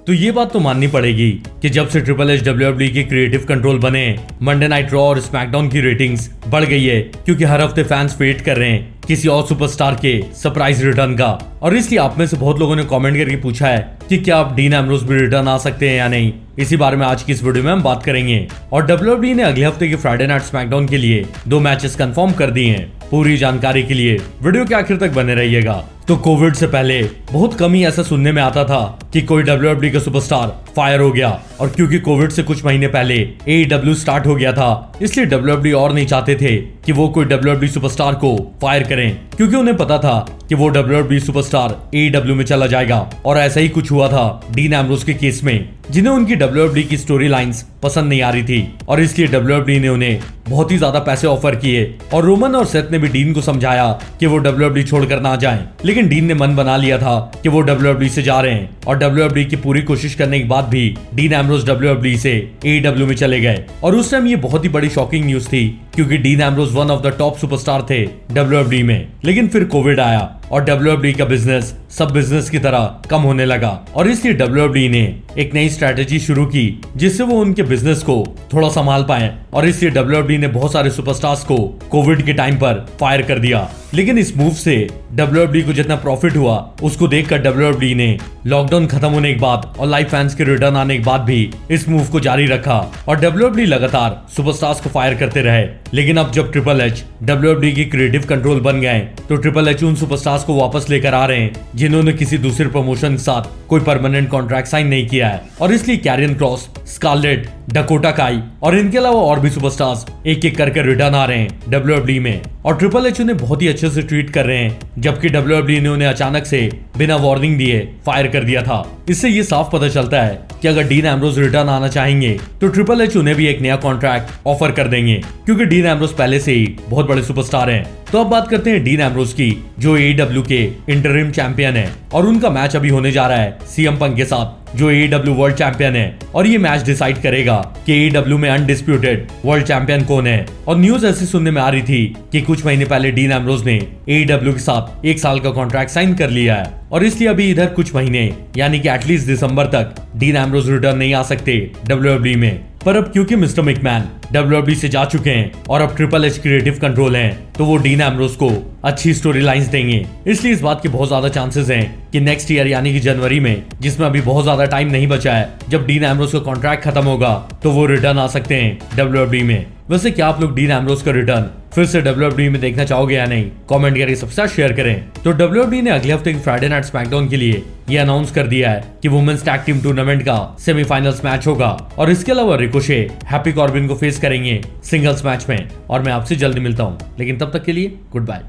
तो ये बात तो माननी पड़ेगी कि जब से ट्रिपल एच WWE के क्रिएटिव कंट्रोल बने, मंडे नाइट रॉ और स्मैकडाउन की रेटिंग्स बढ़ गई है, क्योंकि हर हफ्ते फैंस वेट कर रहे हैं किसी और सुपरस्टार के सरप्राइज रिटर्न का। और इसलिए आप में से बहुत लोगों ने कमेंट करके पूछा है कि क्या अब डीन एम्ब्रोस भी रिटर्न आ सकते हैं या नहीं। इसी बारे में आज की इस वीडियो में हम बात करेंगे। और WWE ने अगले हफ्ते के फ्राइडे नाइट स्मैकडाउन के लिए 2 मैचेस कंफर्म कर दिए हैं। पूरी जानकारी के लिए वीडियो के आखिर तक बने रहिएगा। तो कोविड से पहले बहुत कम ही ऐसा सुनने में आता था कि कोई WWE का सुपरस्टार फायर हो गया, और क्योंकि कोविड से कुछ महीने पहले AEW स्टार्ट हो गया था, इसलिए WWE और नहीं चाहते थे कि वो कोई WWE सुपरस्टार को फायर करें, क्योंकि उन्हें पता था कि वो WWE सुपरस्टार AEW में चला जाएगा। और ऐसा ही कुछ हुआ था डीन एम्ब्रोस के केस में, जिन्हें उनकी WWE की स्टोरी लाइन्स पसंद नहीं आ रही थी, और इसलिए WWE ने उन्हें बहुत ही ज्यादा पैसे ऑफर किए। और रोमन और सेथ ने भी डीन को समझाया कि वो WWE छोड़कर ना जाएं, लेकिन डीन ने मन बना लिया था कि वो WWE से जा रहे हैं। और WWE की पूरी कोशिश करने के बाद भी डीन एम्ब्रोस WWE से AEW में चले गए। और उस टाइम ये बहुत ही बड़ी शॉकिंग न्यूज थी, क्योंकि dean Ambrose one of the top superstar थे WWE में। लेकिन फिर कोविड आया और WWE का बिजनेस सब बिजनेस की तरह कम होने लगा, और इसलिए WWE ने एक नई स्ट्रेटेजी शुरू की जिससे वो उनके बिजनेस को थोड़ा संभाल पाए। और इसलिए WWE ने बहुत सारे सुपरस्टार्स को कोविड के टाइम पर फायर कर दिया। लेकिन इस मूव से WWE को जितना प्रॉफिट हुआ, उसको देखकर WWE ने लॉकडाउन खत्म होने के बाद और लाइव फैंस के रिटर्न आने के बाद भी इस मूव को जारी रखा, और WWE लगातार सुपरस्टार्स को फायर करते रहे। लेकिन अब जब ट्रिपल एच WWE की क्रिएटिव कंट्रोल बन गए, तो ट्रिपल एच उन सुपरस्टार्स को वापस लेकर आ रहे हैं जिन्होंने किसी दूसरे प्रमोशन के साथ कोई परमानेंट कॉन्ट्रैक्ट साइन नहीं किया है। और इसलिए कैरियन क्रॉस, स्कारलेट, डकोटा काई और इनके अलावा और भी सुपरस्टार्स एक एक करके रिटर्न आ रहे हैं WWE में, और ट्रिपल एच उन्हें बहुत ही अच्छे से ट्रीट कर रहे हैं, जबकि WWE ने उन्हें अचानक से बिना वार्निंग दिए फायर कर दिया था। इससे ये साफ पता चलता है कि अगर डीन एम्ब्रोस रिटर्न आना चाहेंगे तो ट्रिपल एच उन्हें भी एक नया कॉन्ट्रैक्ट ऑफर कर देंगे, क्योंकि डीन एम्ब्रोस पहले से ही बहुत बड़े सुपरस्टार हैं। तो अब बात करते हैं डीन एम्ब्रोस की, जो AEW के इंटरिम चैंपियन है, और उनका मैच अभी होने जा रहा है CM पंक के साथ, जो AEW वर्ल्ड चैंपियन है। और ये मैच डिसाइड करेगा कि AEW में अनडिस्प्यूटेड वर्ल्ड चैंपियन कौन है। और न्यूज ऐसी सुनने में आ रही थी कि कुछ महीने पहले डीन एम्ब्रोस ने AEW के साथ 1 साल का कॉन्ट्रैक्ट साइन कर लिया है, और इसलिए अभी इधर कुछ महीने यानी कि एटलीस्ट दिसंबर तक डीन एम्ब्रोस रिटर्न नहीं आ सकते WWE में। पर अब क्योंकि मिस्टर मैकमैन WWE से जा चुके हैं और अब ट्रिपल एच क्रिएटिव कंट्रोल हैं, तो वो डीन एम्ब्रोस को अच्छी स्टोरी लाइन्स देंगे। इसलिए इस बात के बहुत ज्यादा चांसेस हैं कि नेक्स्ट ईयर यानी कि जनवरी में, जिसमें अभी बहुत ज्यादा टाइम नहीं बचा है, जब डीन एम्ब्रोस का कॉन्ट्रैक्ट खत्म होगा, तो वो रिटर्न आ सकते हैं WWE में। वैसे क्या आप लोग डीन एम्ब्रोस का रिटर्न फिर से WWE में देखना चाहोगे या नहीं? कमेंट करके सबसे साथ शेयर करें। तो WWE ने अगले हफ्ते की फ्राइडे नाइट स्मैकडाउन के लिए ये अनाउंस कर दिया है कि वुमेन्स टैग टीम टूर्नामेंट का सेमीफाइनल्स मैच होगा, और इसके अलावा रिकोशे हैप्पी कॉर्बिन को फेस करेंगे सिंगल्स मैच में। और मैं आपसे जल्दी मिलता हूँ, लेकिन तब तक के लिए गुड बाय।